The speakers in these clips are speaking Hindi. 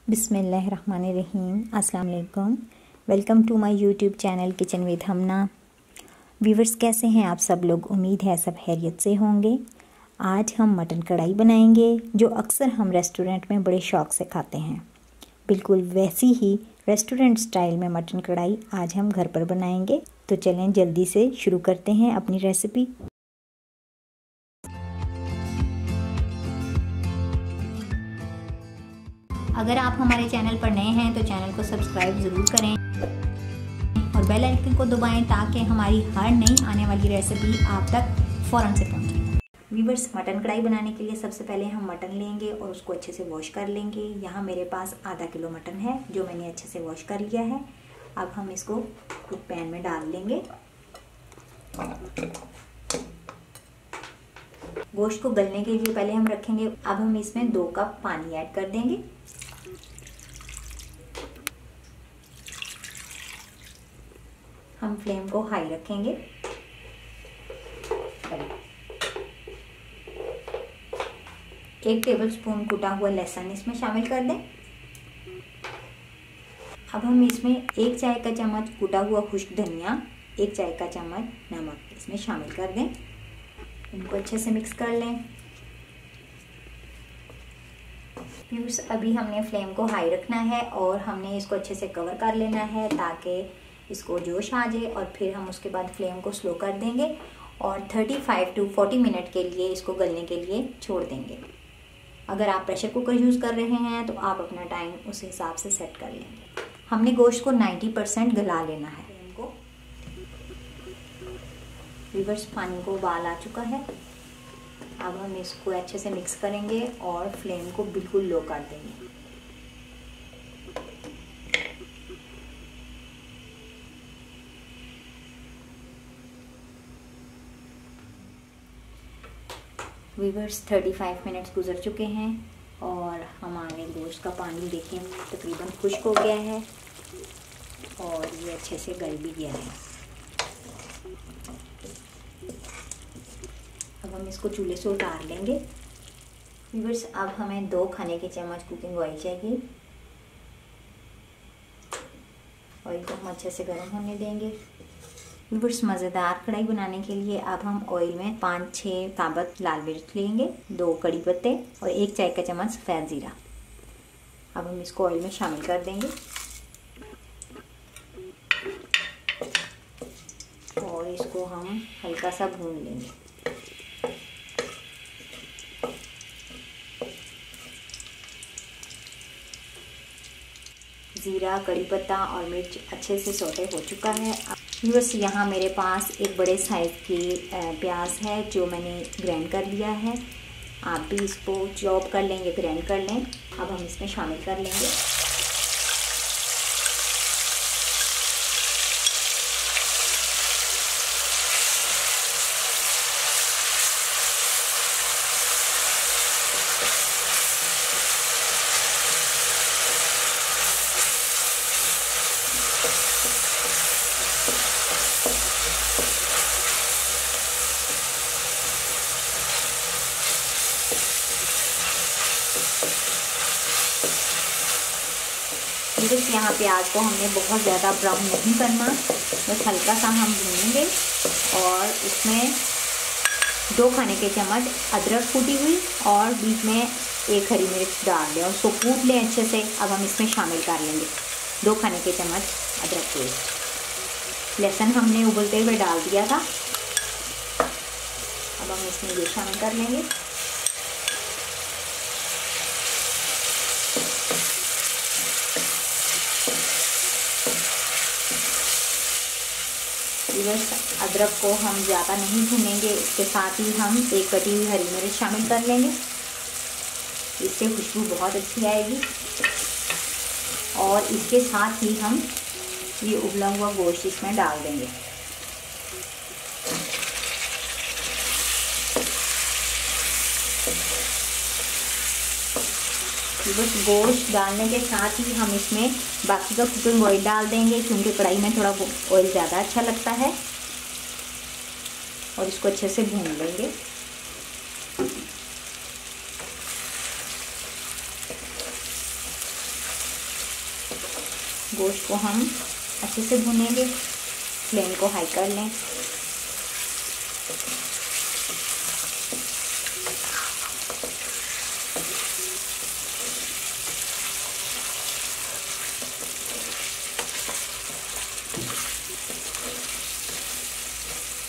बिस्मिल्लाहिर्रहमानिर्रहीम। अस्सलाम वालेकुम। Welcome to my YouTube channel kitchen with Hamna. Viewers, कैसे हैं आप सब लोग? उम्मीद है सब खैरियत से होंगे। आज हम मटन कढ़ाई बनाएंगे जो अक्सर हम रेस्टोरेंट में बड़े शौक़ से खाते हैं। बिल्कुल वैसी ही रेस्टोरेंट स्टाइल में मटन कढ़ाई आज हम घर पर बनाएंगे। तो चलें जल्दी से शुरू करते हैं अपनी रेसिपी। अगर आप हमारे चैनल पर नए हैं तो चैनल को सब्सक्राइब ज़रूर करें और बेल आइकन को दबाएं ताकि हमारी हर नई आने वाली रेसिपी आप तक फ़ौरन से पहुंचे। व्यूवर्स, मटन कढ़ाई बनाने के लिए सबसे पहले हम मटन लेंगे और उसको अच्छे से वॉश कर लेंगे। यहाँ मेरे पास आधा किलो मटन है जो मैंने अच्छे से वॉश कर लिया है। अब हम इसको एक पैन में डाल लेंगे। गोश्त को गलने के लिए पहले हम रखेंगे। अब हम इसमें 2 कप पानी ऐड कर देंगे। हम फ्लेम को हाई रखेंगे। 1 टेबलस्पून कुटा हुआ लहसुन इसमें शामिल कर दें। अब हम इसमें 1 चाय का चम्मच कुटा हुआ खुश्क धनिया, 1 चाय का चम्मच नमक इसमें शामिल कर दें। इनको अच्छे से मिक्स कर लें। व्यूअर्स, अभी हमने फ्लेम को हाई रखना है और हमने इसको अच्छे से कवर कर लेना है ताकि इसको जोश आ जाए और फिर हम उसके बाद फ्लेम को स्लो कर देंगे और 35 to 40 मिनट के लिए इसको गलने के लिए छोड़ देंगे। अगर आप प्रेशर कुकर यूज़ कर रहे हैं तो आप अपना टाइम उस हिसाब से सेट कर लेंगे। हमने गोश्त को 90% गला लेना है। इनको रिवर्स पानी को उबाल आ चुका है। अब हम इसको अच्छे से मिक्स करेंगे और फ्लेम को बिल्कुल लो कर देंगे। व्यूअर्स, 35 मिनट्स गुजर चुके हैं और हमारे गोश्त का पानी देखिए तकरीबन खुश्क हो गया है और ये अच्छे से गल भी गया है। अब हम इसको चूल्हे से उतार लेंगे। व्यूअर्स, अब हमें 2 खाने के चम्मच कुकिंग ऑयल चाहिए। ऑयल को हम अच्छे से गर्म होने देंगे। व्यूअर्स, मज़ेदार कढ़ाई बनाने के लिए अब हम ऑयल में 5-6 साबुत लाल मिर्च लेंगे, 2 कड़ी पत्ते और 1 चाय का चम्मच सफ़ेद ज़ीरा। अब हम इसको ऑयल में शामिल कर देंगे और इसको हम हल्का सा भून लेंगे। ज़ीरा, कड़ी पत्ता और मिर्च अच्छे से सौटे हो चुका है। व्यूअर्स, यहाँ मेरे पास एक बड़े साइज़ की प्याज है जो मैंने ग्राइंड कर लिया है। आप भी इसको चॉप कर लेंगे, ग्राइंड कर लें। अब हम इसमें शामिल कर लेंगे। बस यहाँ प्याज को हमने बहुत ज़्यादा ब्राउन नहीं करना, बस हल्का सा हम भूनेंगे और इसमें 2 खाने के चम्मच अदरक कूटी हुई और बीच में 1 हरी मिर्च डाल दें और उसको कूट लें अच्छे से। अब हम इसमें शामिल कर लेंगे 2 खाने के चम्मच अदरक पेस्ट। लहसुन हमने उबलते हुए डाल दिया था। अब हम इसमें ये शामिल कर लेंगे। अदरक को हम ज़्यादा नहीं भूनेंगे, इसके साथ ही हम 1 कटी हुई हरी मिर्च शामिल कर लेंगे। इससे खुशबू बहुत अच्छी आएगी और इसके साथ ही हम ये उबला हुआ गोश्त इसमें डाल देंगे। बस गोश्त डालने के साथ ही हम इसमें बाकी का कुकिंग ऑयल डाल देंगे क्योंकि कढ़ाई में थोड़ा ऑयल ज़्यादा अच्छा लगता है और इसको अच्छे से भून लेंगे। गोश्त को हम अच्छे से भूनेंगे। फ्लेम को हाई कर लें।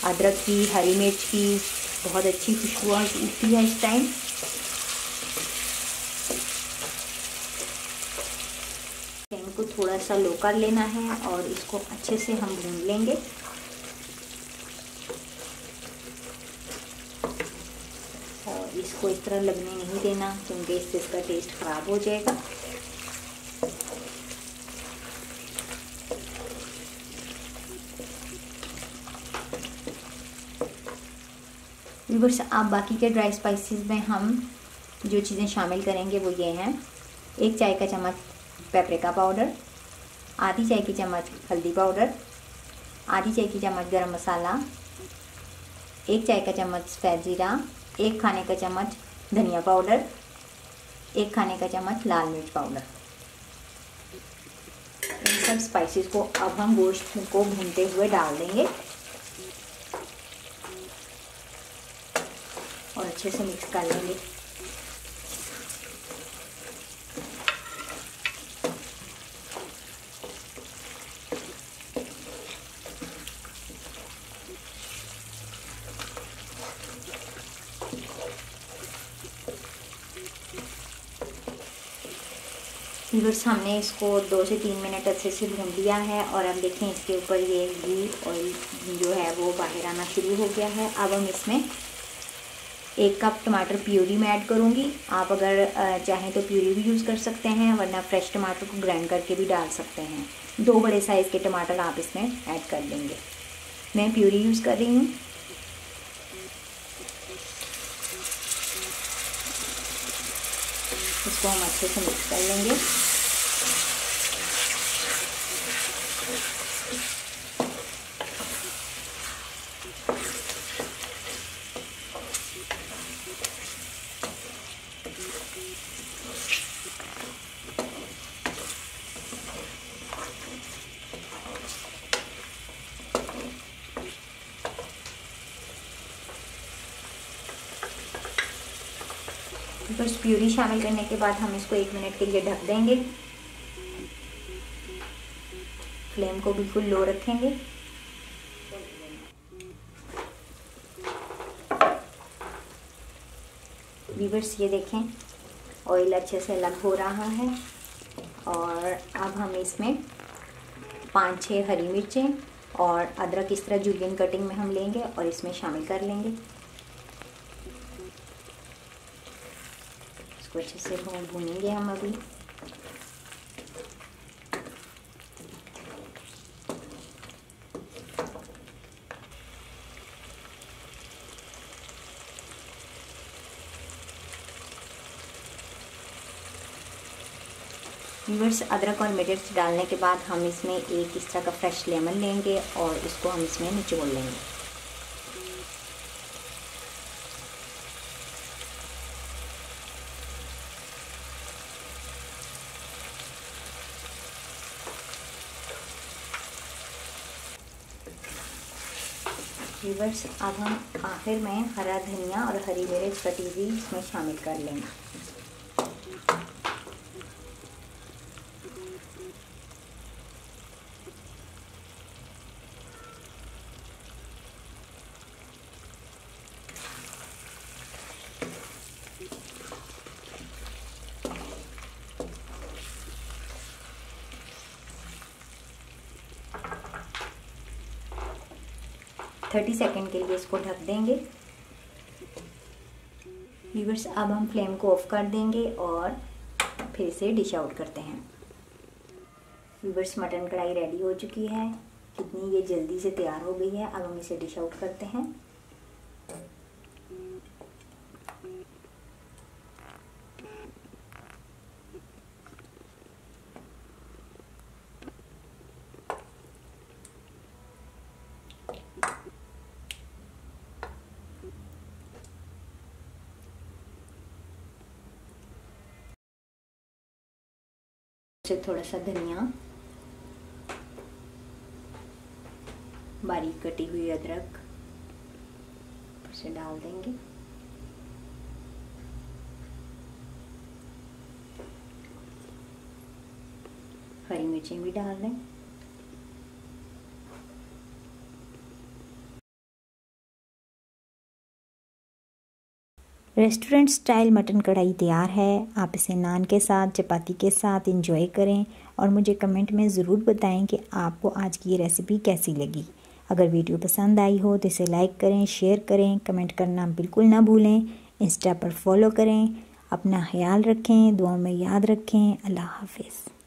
अदरक की, हरी मिर्च की बहुत अच्छी खुशबू उठती है इस टाइम। फ्लेम को थोड़ा सा लो कर लेना है और इसको अच्छे से हम भून लेंगे। और इसको इस तरह लगने नहीं देना क्योंकि इससे इसका टेस्ट ख़राब हो जाएगा। व्यूअर्स, आप बाकी के ड्राई स्पाइसेस में हम जो चीज़ें शामिल करेंगे वो ये हैं। 1 चाय का चम्मच पेपरिका पाउडर, आधी चाय की चम्मच हल्दी पाउडर, आधी चाय की चम्मच गरम मसाला, 1 चाय का चम्मच सफ़ेद जीरा, 1 खाने का चम्मच धनिया पाउडर, 1 खाने का चम्मच लाल मिर्च पाउडर। इन सब स्पाइसेस को अब हम गोश्त को भूनते हुए डाल देंगे और अच्छे से मिक्स कर लेंगे। व्यूअर्स, हमने इसको 2 से 3 मिनट अच्छे से भून लिया है और अब देखें इसके ऊपर ये घी ऑयल जो है वो बाहर आना शुरू हो गया है। अब हम इसमें 1 कप टमाटर प्यूरी में ऐड करूँगी। आप अगर चाहें तो प्यूरी भी यूज़ कर सकते हैं, वरना फ्रेश टमाटर को ग्राइंड करके भी डाल सकते हैं। 2 बड़े साइज़ के टमाटर आप इसमें ऐड कर देंगे। मैं प्यूरी यूज़ कर रही हूँ। इसको हम अच्छे से मिक्स कर लेंगे। बस प्यूरी शामिल करने के बाद हम इसको 1 मिनट के लिए ढक देंगे। फ्लेम को बिल्कुल लो रखेंगे। व्यूअर्स, ये देखें ऑयल अच्छे से अलग हो रहा है और अब हम इसमें 5-6 हरी मिर्चें और अदरक इस तरह जूलियन कटिंग में हम लेंगे और इसमें शामिल कर लेंगे। इसको अच्छे से भूनेंगे हम अभी। व्यूअर्स, अदरक और मिर्च डालने के बाद हम इसमें एक इस तरह का फ्रेश लेमन लेंगे और इसको हम इसमें निचोड़ लेंगे। व्यूअर्स, अब हम आखिर में हरा धनिया और हरी मिर्च कटी हुई इसमें शामिल कर लेंगे। थर्टी सेकेंड के लिए इसको ढक देंगे। व्यूअर्स, अब हम फ्लेम को ऑफ कर देंगे और फिर से डिश आउट करते हैं। व्यूअर्स, मटन कढ़ाई रेडी हो चुकी है। कितनी ये जल्दी से तैयार हो गई है। अब हम इसे डिश आउट करते हैं। से थोड़ा सा धनिया बारीक कटी हुई अदरक उसे डाल देंगे। हरी मिर्चें भी डाल दें। रेस्टोरेंट स्टाइल मटन कढ़ाई तैयार है। आप इसे नान के साथ, चपाती के साथ एंजॉय करें और मुझे कमेंट में ज़रूर बताएं कि आपको आज की ये रेसिपी कैसी लगी। अगर वीडियो पसंद आई हो तो इसे लाइक करें, शेयर करें, कमेंट करना बिल्कुल ना भूलें। इंस्टा पर फॉलो करें। अपना ख्याल रखें, दुआओं में याद रखें। अल्लाह हाफिज़।